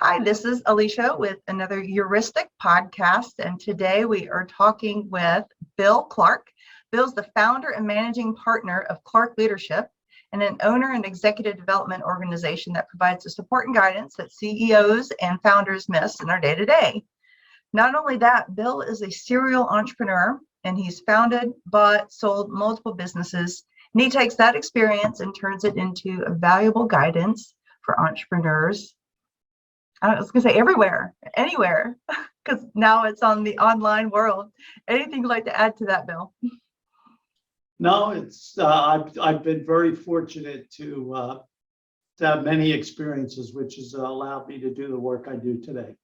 Hi, this is Alicia with another Heuristic podcast, and today we are talking with Bill Clark. Bill's the founder and managing partner of Clark Leadership, and an owner and executive development organization that provides the support and guidance that CEOs and founders miss in our day-to-day. Not only that, Bill is a serial entrepreneur, and he's founded, bought, sold multiple businesses, and he takes that experience and turns it into a valuable guidance for entrepreneurs. I was going to say everywhere, anywhere, because now it's on the online world. Anything you'd like to add to that, Bill? No, it's I've been very fortunate to have many experiences, which has allowed me to do the work I do today.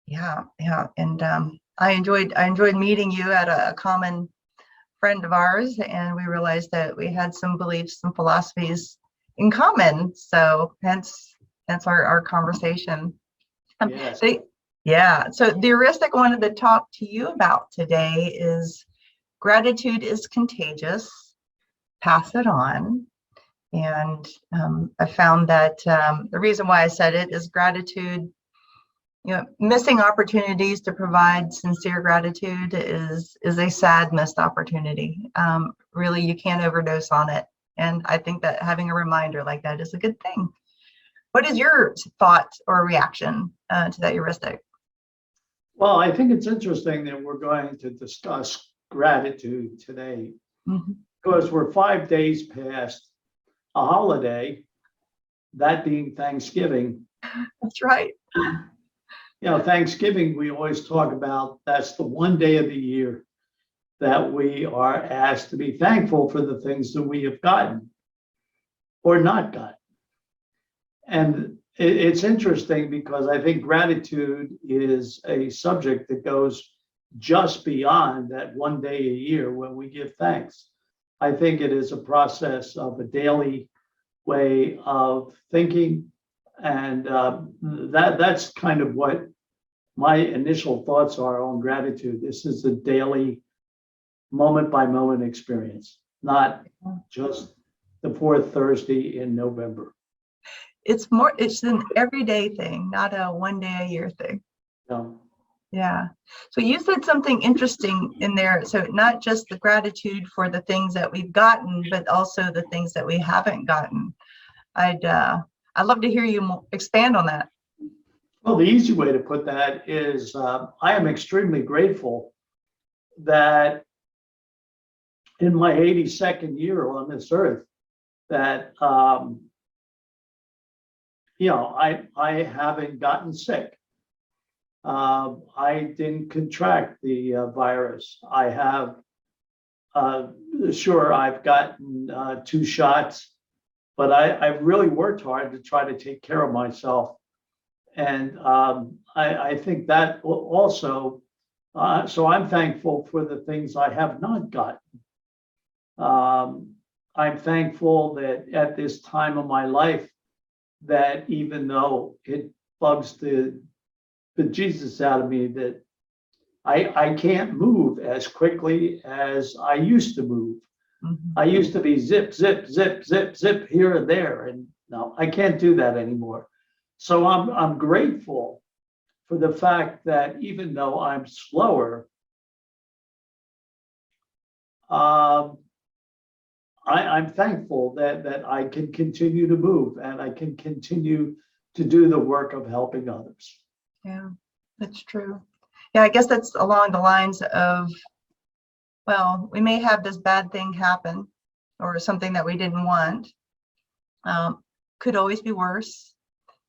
Yeah, and I enjoyed meeting you at a common friend of ours, and we realized that we had some beliefs and philosophies in common. So hence our conversation. Yes. So the heuristic I wanted to talk to you about today is gratitude is contagious. Pass it on. And I found that the reason why I said it is gratitude, missing opportunities to provide sincere gratitude is a sad missed opportunity. Really, you can't overdose on it. And I think that having a reminder like that is a good thing. What is your thought or reaction to that heuristic? Well, I think it's interesting that we're going to discuss gratitude today, because we're 5 days past a holiday, that being Thanksgiving. That's right. Thanksgiving, we always talk about, that's the one day of the year that we are asked to be thankful for the things that we have gotten or not gotten. And it's interesting because I think gratitude is a subject that goes just beyond that one day a year when we give thanks. I think it is a process of a daily way of thinking. And that's kind of what my initial thoughts are on gratitude. This is a daily, moment by moment experience, not just the fourth Thursday in November. It's an everyday thing, not a one day a year thing. No. Yeah. So you said something interesting in there. So not just the gratitude for the things that we've gotten, but also the things that we haven't gotten. I'd love to hear you expand on that. Well, the easy way to put that is I am extremely grateful that in my 82nd year on this earth, that I haven't gotten sick. I didn't contract the virus. I have, sure, I've gotten 2 shots, but I've really worked hard to try to take care of myself. And I think that also, so I'm thankful for the things I have not gotten. I'm thankful that at this time of my life, that even though it bugs the Jesus out of me, that I can't move as quickly as I used to move. I used to be zip, zip, zip, zip, zip here and there. And no, I can't do that anymore. So I'm grateful for the fact that even though I'm slower, I'm thankful that I can continue to move and I can continue to do the work of helping others. Yeah, that's true. Yeah, I guess that's along the lines of, well, we may have this bad thing happen or something that we didn't want. Could always be worse.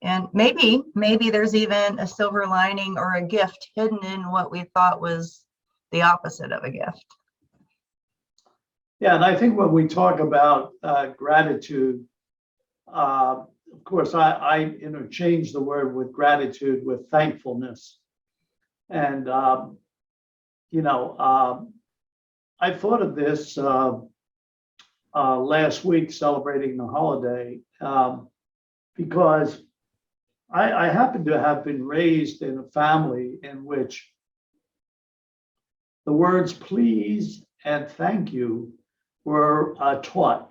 And maybe there's even a silver lining or a gift hidden in what we thought was the opposite of a gift. Yeah, and I think when we talk about gratitude, of course, I interchange the word with gratitude with thankfulness. And, I thought of this last week celebrating the holiday because I happen to have been raised in a family in which the words please and thank you were taught.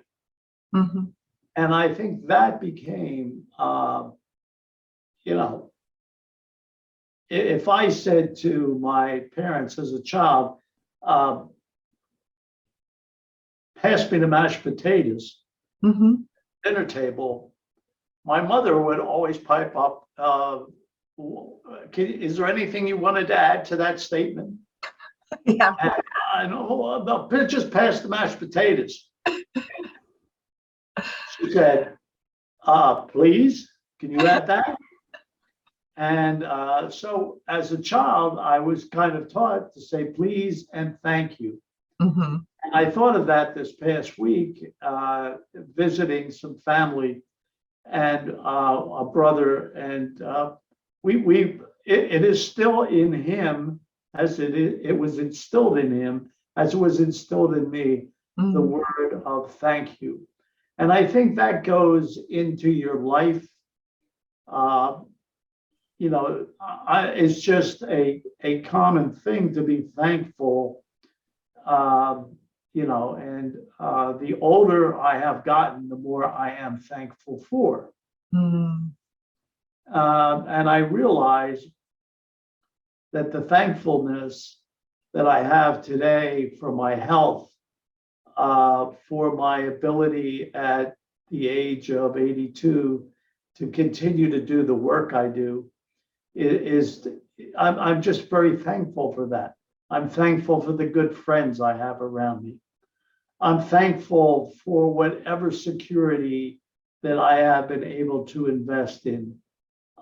Mhm. And I think that became, you know, if I said to my parents as a child, uh, pass me the mashed potatoes, Mhm. dinner table, my mother would always pipe up, is there anything you wanted to add to that statement? Yeah. And I know, no, just pass the mashed potatoes. She said, please, can you add that? And so as a child, I was kind of taught to say please and thank you. Mhm. And I thought of that this past week, visiting some family and a brother, and it is still in him as it was instilled in him, as it was instilled in me, the Mhm. word of thank you. And I think that goes into your life. Uh, it's just a common thing to be thankful. Um, and the older I have gotten, the more I am thankful for. Mhm. And I realize that the thankfulness that I have today for my health, for my ability at the age of 82 to continue to do the work I do, is I'm just very thankful for that. I'm thankful for the good friends I have around me. I'm thankful for whatever security that I have been able to invest in.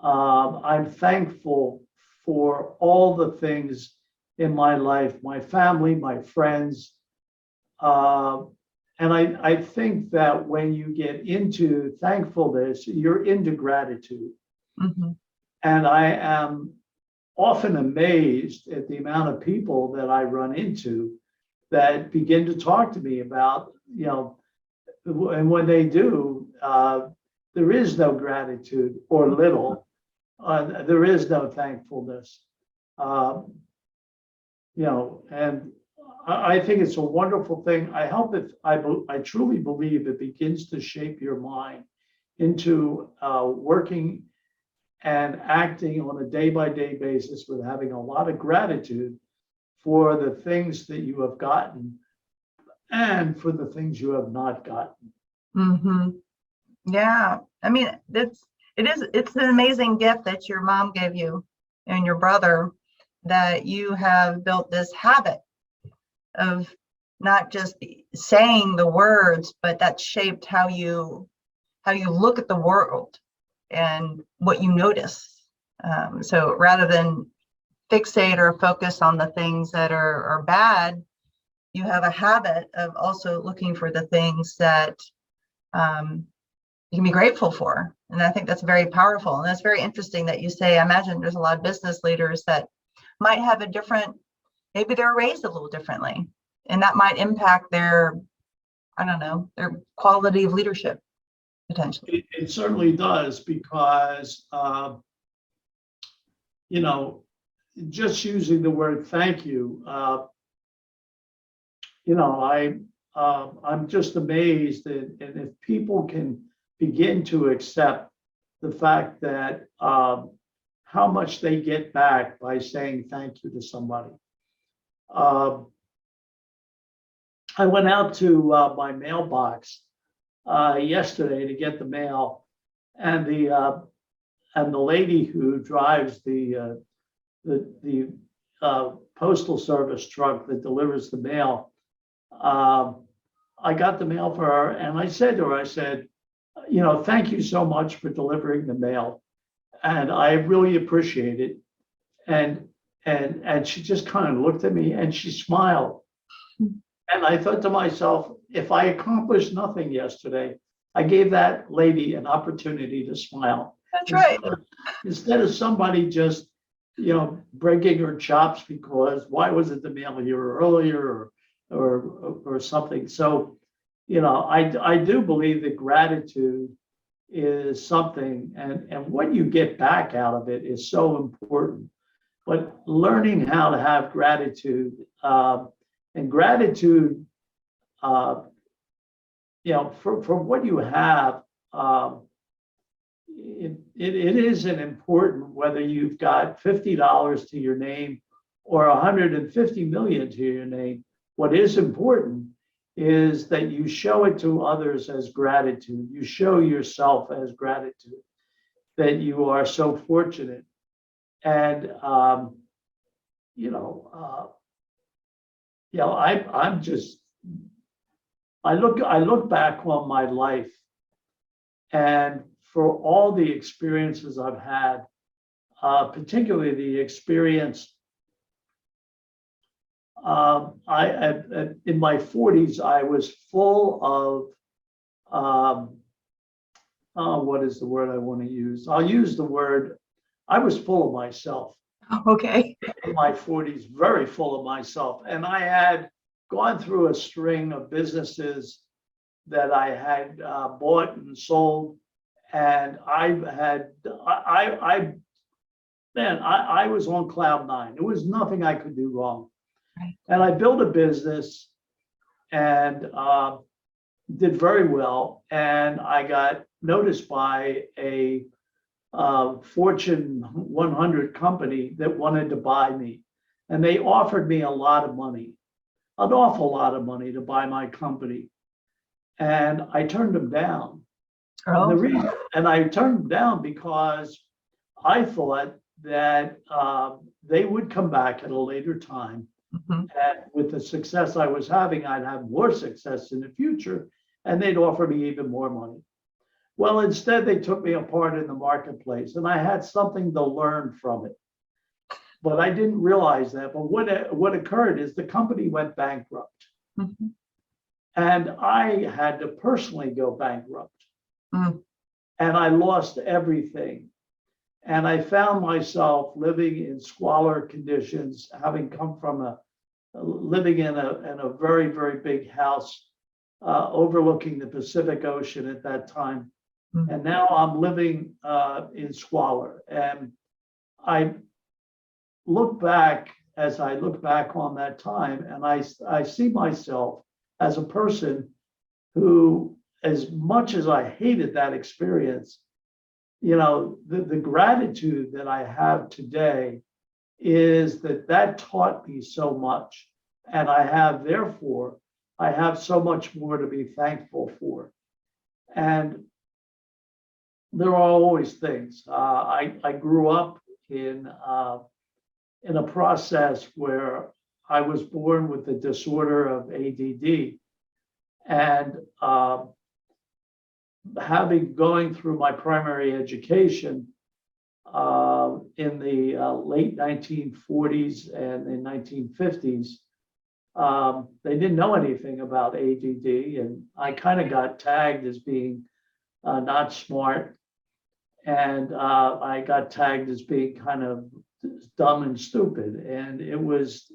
I'm thankful for all the things in my life, my family, my friends. Uh, and I think that when you get into thankfulness, you're into gratitude. Mhm. And I am often amazed at the amount of people that I run into that begin to talk to me about, and when they do, there is no gratitude or little. There is no thankfulness. Um, and I think it's a wonderful thing. I truly believe it begins to shape your mind into working and acting on a day by day basis with having a lot of gratitude for the things that you have gotten and for the things you have not gotten. Mhm. Yeah. I mean, it's an amazing gift that your mom gave you and your brother, that you have built this habit of not just saying the words, but that shaped how you look at the world and what you notice. So rather than fixate or focus on the things that are bad, you have a habit of also looking for the things that um, you can be grateful for. And I think that's very powerful. And that's very interesting that you say, I imagine there's a lot of business leaders that might have a different, maybe they're raised a little differently, and that might impact their, I don't know, their quality of leadership potentially. It certainly does because, you know, just using the word thank you, I'm just amazed that, and if people can begin to accept the fact that how much they get back by saying thank you to somebody. I went out to my mailbox yesterday to get the mail, and the lady who drives the postal service truck that delivers the mail. I got the mail for her, and I said to her, I said, thank you so much for delivering the mail, and I really appreciate it. And she just kind of looked at me and she smiled. And I thought to myself, if I accomplished nothing yesterday, I gave that lady an opportunity to smile. That's right. Instead of somebody just, breaking her chops because why wasn't the mail here earlier or something. So, I do believe that gratitude is something, and what you get back out of it is so important. But learning how to have gratitude, and gratitude, uh, for what you have, it isn't important whether you've got $50 to your name or 150 million to your name. What is important is that you show it to others as gratitude. You show yourself as gratitude that you are so fortunate. And I'm just, I look back on my life, and for all the experiences I've had, particularly the experience, in my 40s, I was full of, what is the word I want to use? I'll use the word, I was full of myself. Okay. In my 40s, very full of myself. And I had gone through a string of businesses that I had bought and sold. And I was on cloud nine. There was nothing I could do wrong. Right. And I built a business and did very well. And I got noticed by a Fortune 100 company that wanted to buy me. And they offered me a lot of money, an awful lot of money to buy my company. And I turned them down. Oh. And I turned them down because I thought that they would come back at a later time. Mm-hmm. And with the success I was having, I'd have more success in the future, and they'd offer me even more money. Well, instead, they took me apart in the marketplace, and I had something to learn from it. But I didn't realize that. But what occurred is the company went bankrupt. Mm-hmm. And I had to personally go bankrupt. Mm. And I lost everything. And I found myself living in squalor conditions, having come from living in a very, very big house overlooking the Pacific Ocean at that time. Mm-hmm. And now I'm living in squalor. And I look back on that time, and I see myself as a person who, as much as I hated that experience, the gratitude that I have today is that taught me so much. And I have so much more to be thankful for. And there are always things. I grew up in a process where I was born with the disorder of ADD. And going through my primary education in the late 1940s and the 1950s, they didn't know anything about ADD, and I kind of got tagged as being not smart, and I got tagged as being kind of dumb and stupid, and it was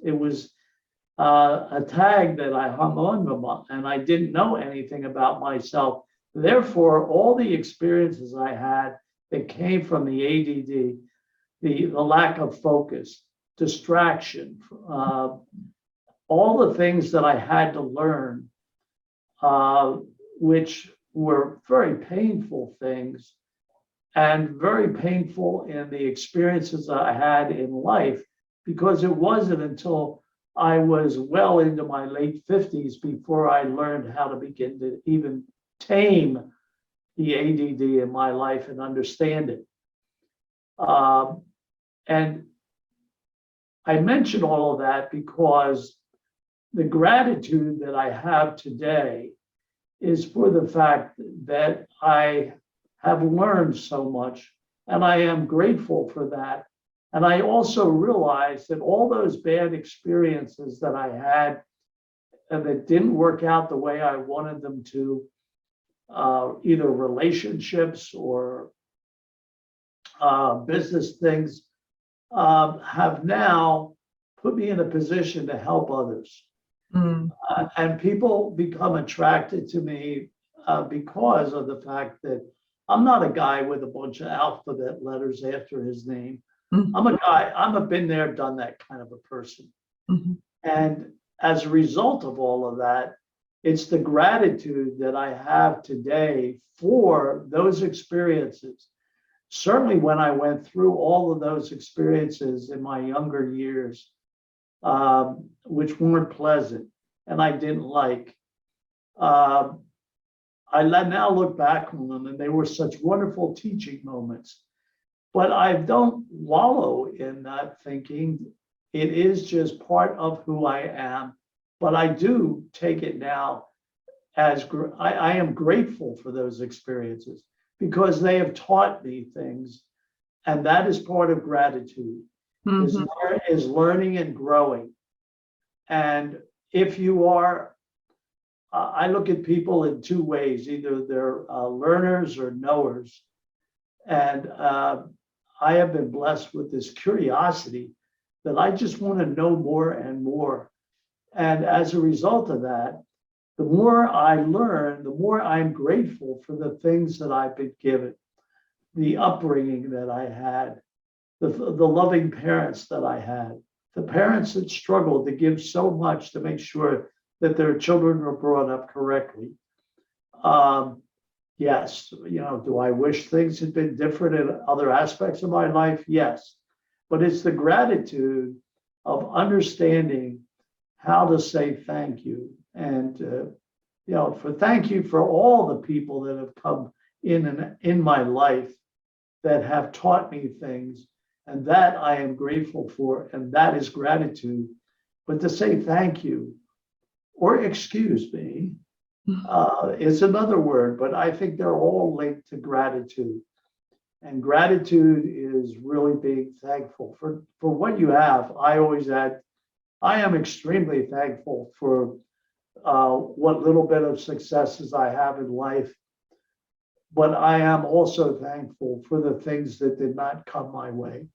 a tag that I hung on to, and I didn't know anything about myself. Therefore, all the experiences I had that came from the ADD, the lack of focus, distraction, all the things that I had to learn, which were very painful things, and very painful in the experiences I had in life, because it wasn't until I was well into my late 50s before I learned how to begin to even tame the ADD in my life and understand it. And I mention all of that because the gratitude that I have today is for the fact that I have learned so much, and I am grateful for that. And I also realize that all those bad experiences that I had and that didn't work out the way I wanted them to, either relationships or business things, have now put me in a position to help others. Mm. And people become attracted to me because of the fact that I'm not a guy with a bunch of alphabet letters after his name. Mm-hmm. I'm a been there, done that kind of a person. Mm-hmm. And as a result of all of that, It's the gratitude that I have today for those experiences. Certainly when I went through all of those experiences in my younger years, which weren't pleasant and I didn't like, I now look back on them and they were such wonderful teaching moments. But I don't wallow in that thinking. It is just part of who I am. But I do take it now as I am grateful for those experiences because they have taught me things. And that is part of gratitude, is learning and growing. And if you are, I look at people in two ways, either they're learners or knowers. And I have been blessed with this curiosity that I just want to know more and more. And as a result of that, the more I learn, the more I'm grateful for the things that I've been given, the upbringing that I had, the loving parents that I had, the parents that struggled to give so much to make sure that their children were brought up correctly. Yes, do I wish things had been different in other aspects of my life? Yes, but it's the gratitude of understanding how to say thank you. And, thank you for all the people that have come in my life that have taught me things, and that I am grateful for, and that is gratitude. But to say thank you or excuse me is another word, but I think they're all linked to gratitude. And gratitude is really being thankful for what you have. I always add, I am extremely thankful for what little bit of successes I have in life. But I am also thankful for the things that did not come my way.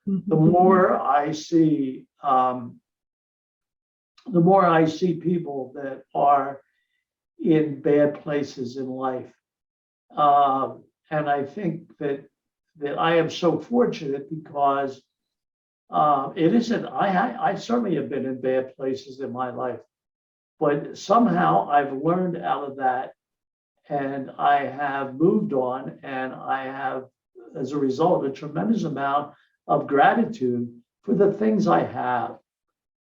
The more I see, people that are in bad places in life, and I think that I am so fortunate because it isn't. I certainly have been in bad places in my life, but somehow I've learned out of that, and I have moved on, and I have, as a result, a tremendous amount of gratitude for the things I have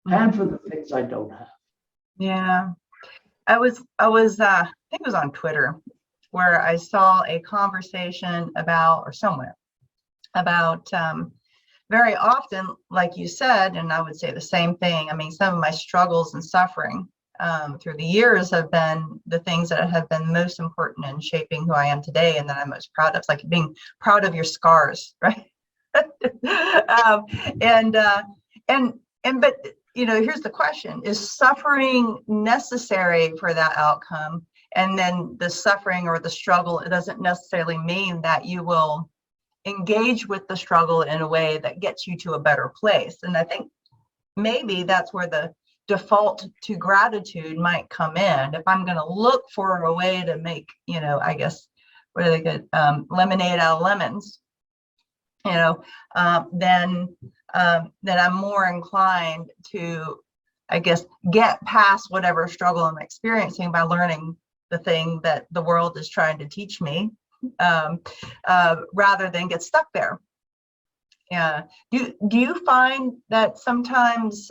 and for the things I don't have. Yeah. I was I think it was on Twitter where I saw a conversation about, or somewhere, about very often, like you said, and I would say the same thing. I mean, some of my struggles and suffering through the years have been the things that have been most important in shaping who I am today, and that I'm most proud of. It's like being proud of your scars, right? But here's the question: is suffering necessary for that outcome? And then the suffering or the struggle, it doesn't necessarily mean that you will engage with the struggle in a way that gets you to a better place. And I think maybe that's where the default to gratitude might come in. If I'm going to look for a way to make, I guess, what do they get? Lemonade out of lemons, then I'm more inclined to, I guess, get past whatever struggle I'm experiencing by learning the thing that the world is trying to teach me, rather than get stuck there. Yeah. Do you find that sometimes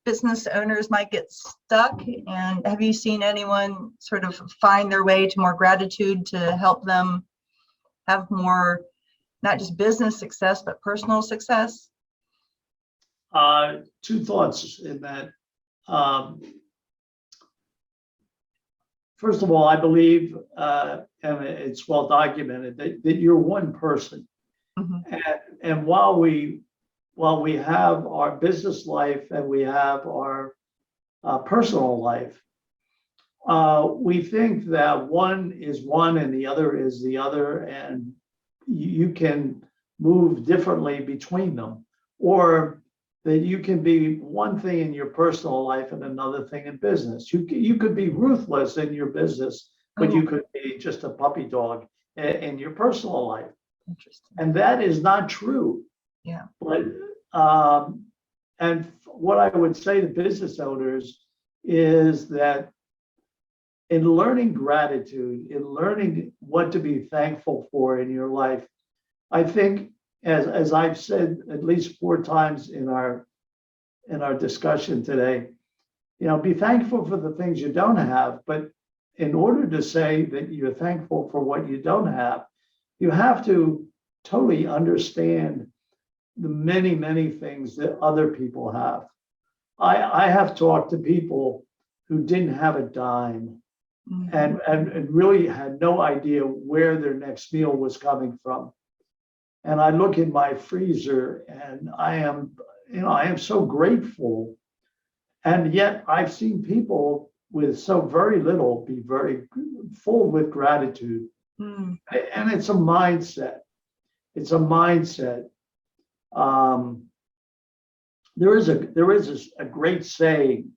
business owners might get stuck? And have you seen anyone sort of find their way to more gratitude to help them have more, not just business success, but personal success? Two thoughts in that. First of all, I believe, and it's well documented, that you're one person. And while we have our business life and we have our personal life, we think that one is one and the other is the other, and you can move differently between them, or that you can be one thing in your personal life and another thing in business. You could be ruthless in your business, but you could be just a puppy dog in your personal life. Interesting. And that is not true. Yeah. But and what I would say to business owners is that in learning gratitude, in learning what to be thankful for in your life, I think, as I've said at least 4 times in our discussion today, be thankful for the things you don't have. But in order to say that you're thankful for what you don't have, you have to totally understand the many, many things that other people have. I have talked to people who didn't have a dime and really had no idea where their next meal was coming from. And I look in my freezer and I am so grateful. And yet I've seen people with so very little be very full with gratitude. And it's a mindset. It's a mindset. There is a great saying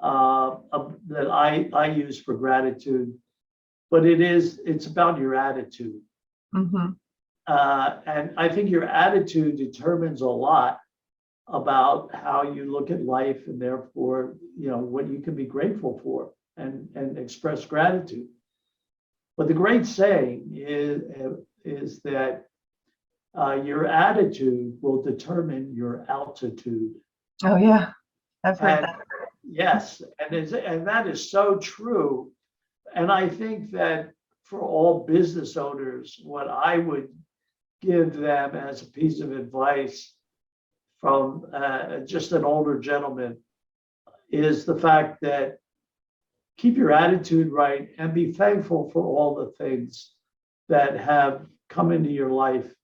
that I use for gratitude, but it's about your attitude. And I think your attitude determines a lot about how you look at life, and therefore, what you can be grateful for and express gratitude. But the great saying is that your attitude will determine your altitude. Oh yeah, I've heard that. Yes, and that is so true. And I think that for all business owners, what I would give them as a piece of advice from just an older gentleman is the fact that keep your attitude right and be thankful for all the things that have come into your life,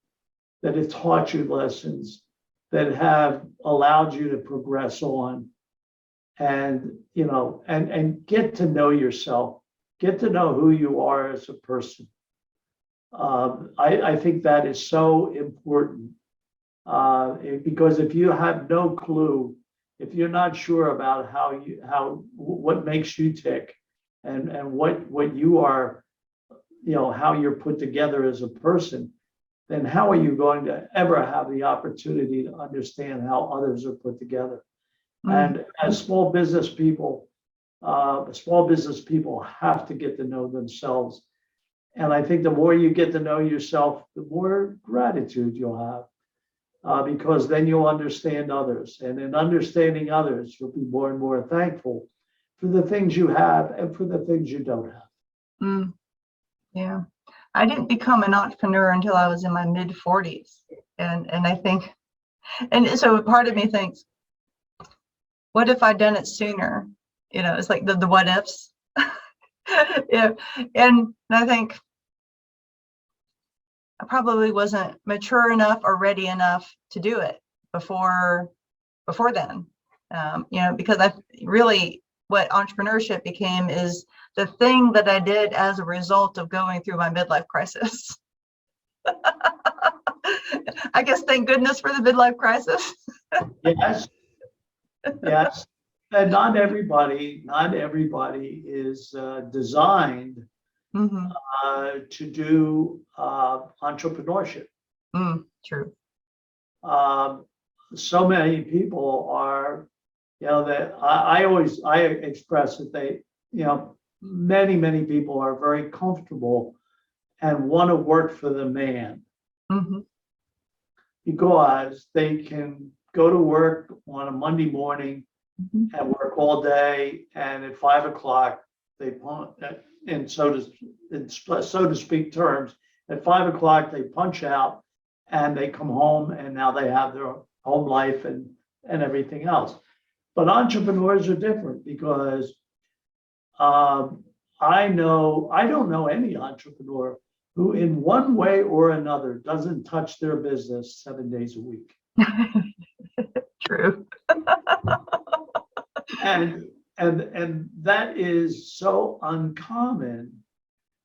that have taught you lessons, that have allowed you to progress on, and and get to know yourself, get to know who you are as a person. I think that is so important, because if you have no clue, if you're not sure about what makes you tick, and what you are, how you're put together as a person, then how are you going to ever have the opportunity to understand how others are put together? And as small business people have to get to know themselves. And I think the more you get to know yourself, the more gratitude you'll have, because then you'll understand others. And in understanding others, you'll be more and more thankful for the things you have and for the things you don't have. Yeah. I didn't become an entrepreneur until I was in my mid-40s. And I think, and so part of me thinks, what if I'd done it sooner? It's like the what ifs. Yeah. And I think I probably wasn't mature enough or ready enough to do it before then. Because I really, what entrepreneurship became is the thing that I did as a result of going through my midlife crisis. I guess thank goodness for the midlife crisis. Yes. And not everybody is designed to do entrepreneurship. True. So many people are, that I express that they, many people are very comfortable and want to work for the man, because they can go to work on a Monday morning and work all day, and at 5 o'clock they punch, in so to speak terms, at 5 o'clock they punch out and they come home, and now they have their home life and everything else. But entrepreneurs are different, because I don't know any entrepreneur who in one way or another doesn't touch their business 7 days a week. True. And that is so uncommon,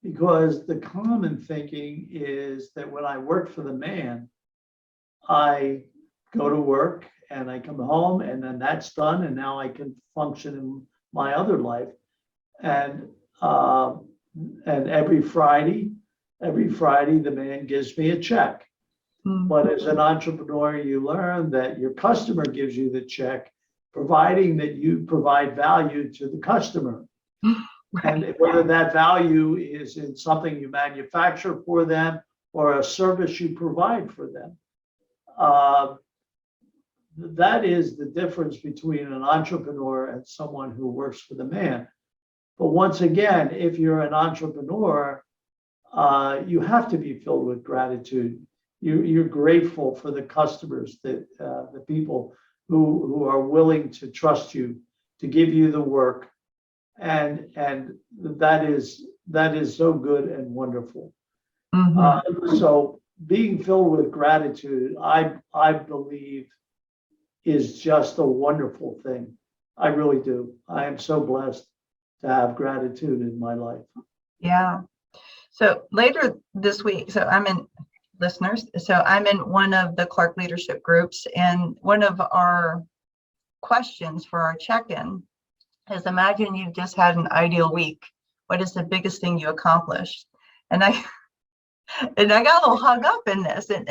because the common thinking is that when I work for the man, I go to work and I come home and then that's done, and now I can function in my other life. And every Friday the man gives me a check. But as an entrepreneur, you learn that your customer gives you the check, providing that you provide value to the customer. And whether that value is in something you manufacture for them or a service you provide for them. That is the difference between an entrepreneur and someone who works for the man. But once again, if you're an entrepreneur, you have to be filled with gratitude. You're grateful for the customers, the people who are willing to trust you, to give you the work, and that is so good and wonderful. So being filled with gratitude, I believe, is just a wonderful thing. I really do. I am so blessed to have gratitude in my life. Yeah. So later this week, so I'm in one of the Clark leadership groups, and one of our questions for our check-in is, imagine you just had an ideal week. What is the biggest thing you accomplished? And I got a little hung up in this, and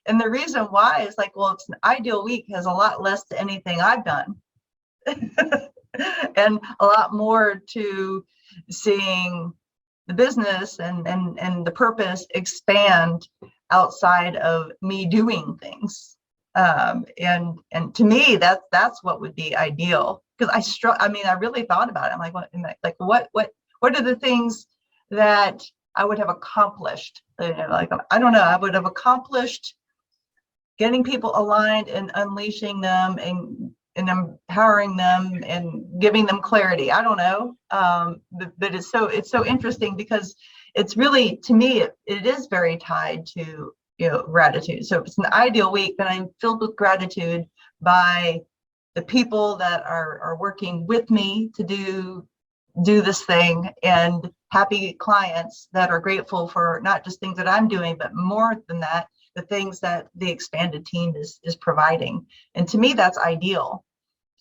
the reason why is like, well, it's an ideal week has a lot less to anything I've done, and a lot more to seeing the business and the purpose expand outside of me doing things. And to me, that's what would be ideal, because I really thought about it. I'm like, what are the things that I would have accomplished? Like, I don't know, I would have accomplished getting people aligned and unleashing them and empowering them and giving them clarity. I don't know, but it's so interesting, because it's really, to me, it is very tied to gratitude. So if it's an ideal week, then I'm filled with gratitude by the people that are working with me to do this thing, and happy clients that are grateful for not just things that I'm doing, but more than that, the things that the expanded team is providing. And to me, that's ideal.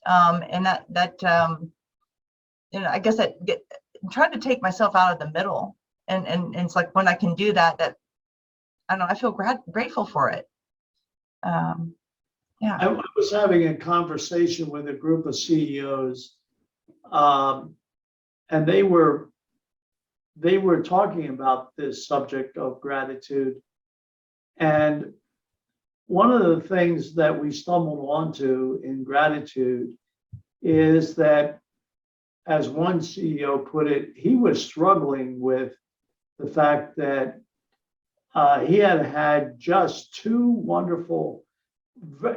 And that I guess I'm trying to take myself out of the middle, and it's like, when I can do that I don't know, I feel grateful for it. Yeah. I was having a conversation with a group of CEOs, and they were talking about this subject of gratitude. And one of the things that we stumbled onto in gratitude is that, as one CEO put it, he was struggling with the fact that he had just two wonderful,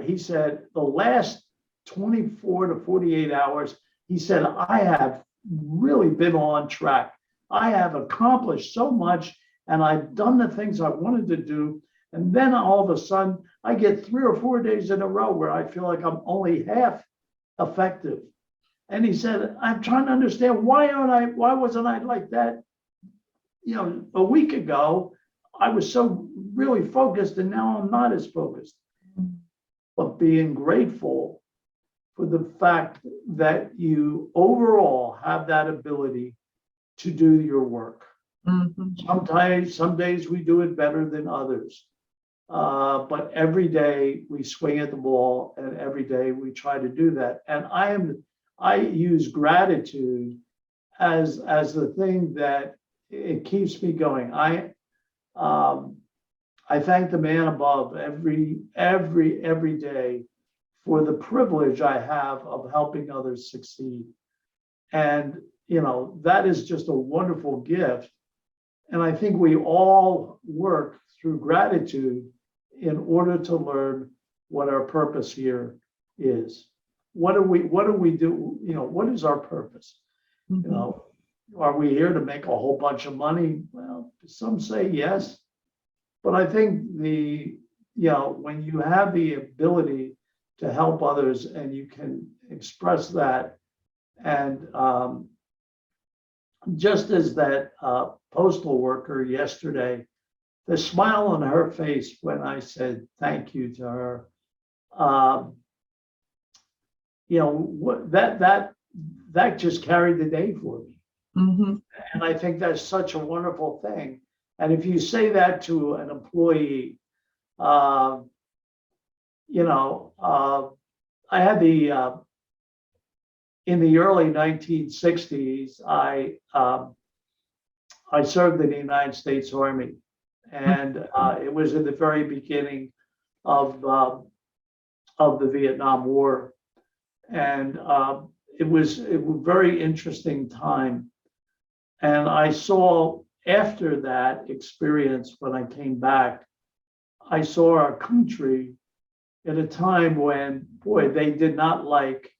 he said, the last 24 to 48 hours, he said, I have really been on track. I have accomplished so much, and I've done the things I wanted to do. And then all of a sudden, I get 3 or 4 days in a row where I feel like I'm only half effective. And he said, I'm trying to understand, why wasn't I like that? A week ago, I was so really focused, and now I'm not as focused. But being grateful for the fact that you overall have that ability to do your work. Some days we do it better than others. But every day we swing at the ball, and every day we try to do that. And I use gratitude as the thing that it keeps me going. I thank the man above every day for the privilege I have of helping others succeed. And that is just a wonderful gift. And I think we all work through gratitude in order to learn what our purpose here is. What do we do? What is our purpose? Are we here to make a whole bunch of money? Well, some say yes. But I think when you have the ability to help others, and you can express that, and just as that postal worker yesterday, the smile on her face when I said thank you to her, that just carried the day for me. And I think that's such a wonderful thing. And if you say that to an employee, I had the in the early 1960s, I served in the United States Army, and it was in the very beginning of the Vietnam War, and it was a very interesting time. And I saw after that experience, when I came back, I saw our country at a time when, boy, they did not like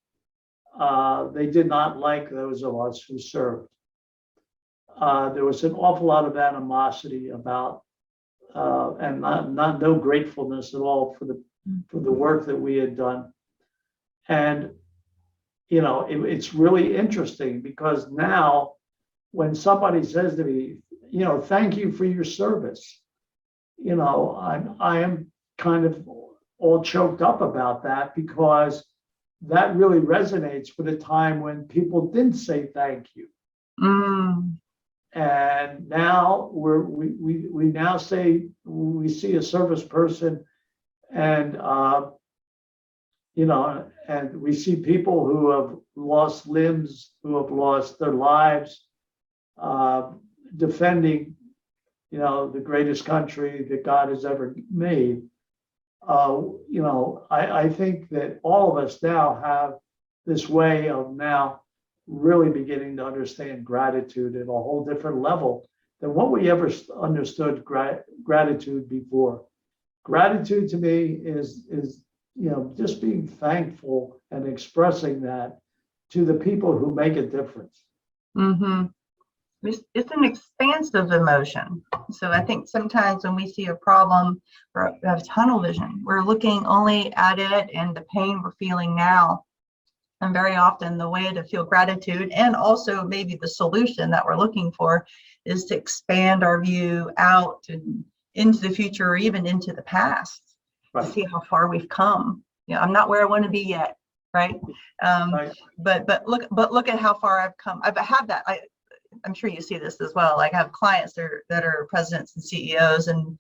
those of us who served. There was an awful lot of animosity about, and no gratefulness at all for the work that we had done. And it's really interesting, because now when somebody says to me, thank you for your service, I am kind of all choked up about that, because that really resonates with a time when people didn't say thank you. And now we now say, we see a service person, and and we see people who have lost limbs, who have lost their lives, defending, the greatest country that God has ever made. I think that all of us now have this way of now really beginning to understand gratitude at a whole different level than what we ever understood gratitude before. Gratitude to me is just being thankful and expressing that to the people who make a difference. Mm-hmm. It's an expansive emotion. So I think sometimes when we see a problem or have tunnel vision, we're looking only at it and the pain we're feeling now. And very often the way to feel gratitude, and also maybe the solution that we're looking for, is to expand our view out and into the future, or even into the past, right, to see how far we've come. I'm not where I want to be yet, right? Right. But look at how far I've come. I've had that. I'm sure you see this as well. Like, I have clients that are presidents and CEOs, and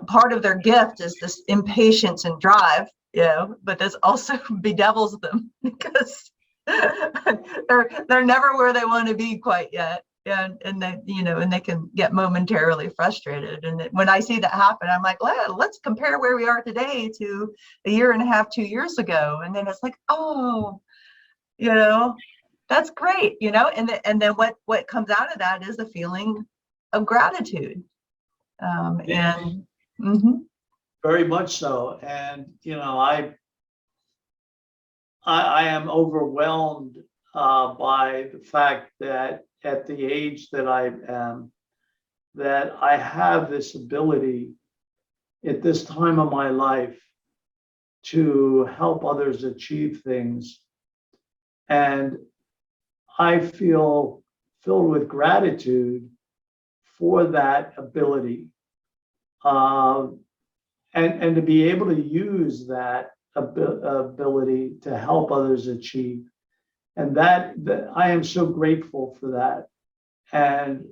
part of their gift is this impatience and drive. But this also bedevils them, because they're never where they want to be quite yet, and they can get momentarily frustrated. And when I see that happen, I'm like, well, let's compare where we are today to a year and a half, 2 years ago, and then it's like, oh, that's great, and then what comes out of that is a feeling of gratitude, and. Mm-hmm. Very much so. And, I am overwhelmed by the fact that at the age that I am, that I have this ability at this time of my life to help others achieve things. And I feel filled with gratitude for that ability. And to be able to use that ability to help others achieve. And that I am so grateful for that. And,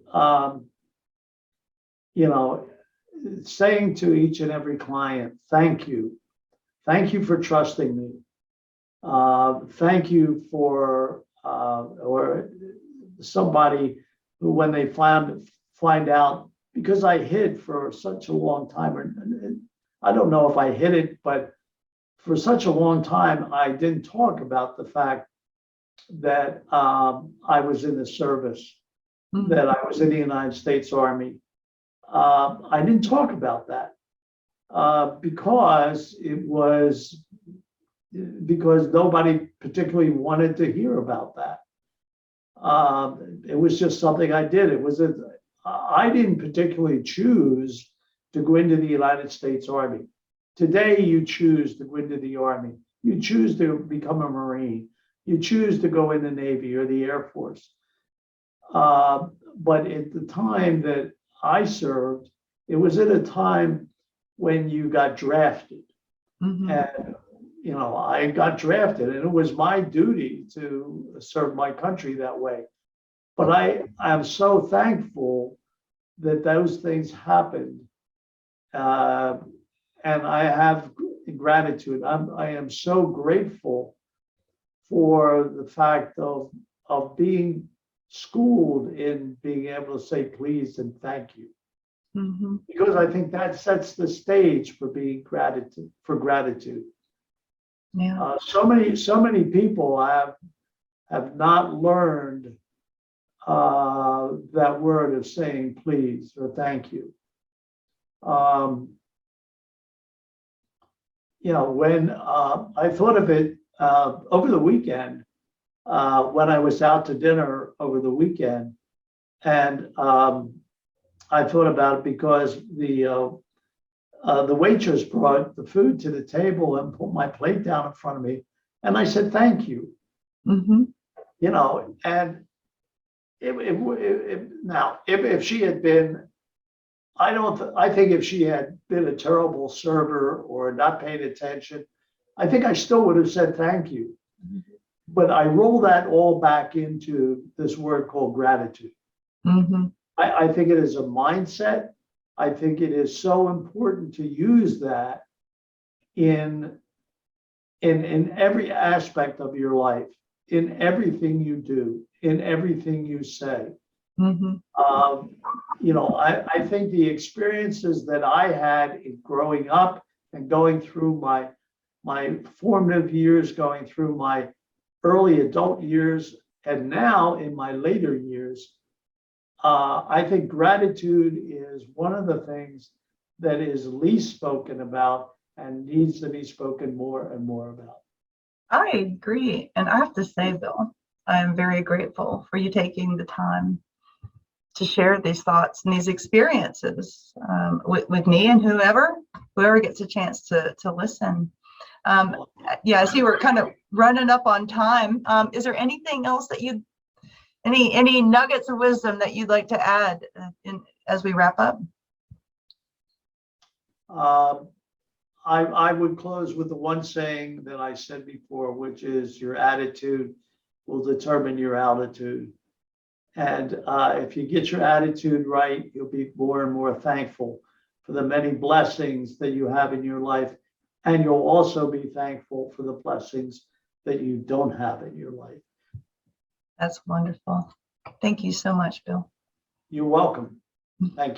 saying to each and every client, thank you. Thank you for trusting me. Thank you for, or somebody who, when they find out, because I hid for such a long time, or I don't know if I hid it, but for such a long time, I didn't talk about the fact that I was in the service, mm-hmm. that I was in the United States Army. I didn't talk about that because nobody particularly wanted to hear about that. It was just something I did. I didn't particularly choose to go into the United States Army. Today, you choose to go into the Army. You choose to become a Marine. You choose to go in the Navy or the Air Force. But at the time that I served, it was at a time when you got drafted. Mm-hmm. And, I got drafted, and it was my duty to serve my country that way. But I am so thankful that those things happened. And I have gratitude. I am so grateful for the fact of being schooled in being able to say please and thank you. Because I think that sets the stage for being gratitude. Yeah. So many people have not learned that word of saying please or thank you. When I thought of it over the weekend, when I was out to dinner over the weekend, and I thought about it because the waitress brought the food to the table and put my plate down in front of me, and I said thank you. And now if she had been, I think if she had been a terrible server or not paying attention, I think I still would have said thank you. But I roll that all back into this word called gratitude. I think it is a mindset. I think it is so important to use that in every aspect of your life, in everything you do, in everything you say. I think the experiences that I had in growing up and going through my formative years, going through my early adult years, and now in my later years, I think gratitude is one of the things that is least spoken about and needs to be spoken more and more about. I agree. And I have to say, Bill, I am very grateful for you taking the time to share these thoughts and these experiences with me and whoever gets a chance to listen. I see we're kind of running up on time. Is there anything else that any nuggets of wisdom that you'd like to add as we wrap up? I would close with the one saying that I said before, which is your attitude will determine your altitude. And if you get your attitude right, you'll be more and more thankful for the many blessings that you have in your life. And you'll also be thankful for the blessings that you don't have in your life. That's wonderful. Thank you so much, Bill. You're welcome. Thank you.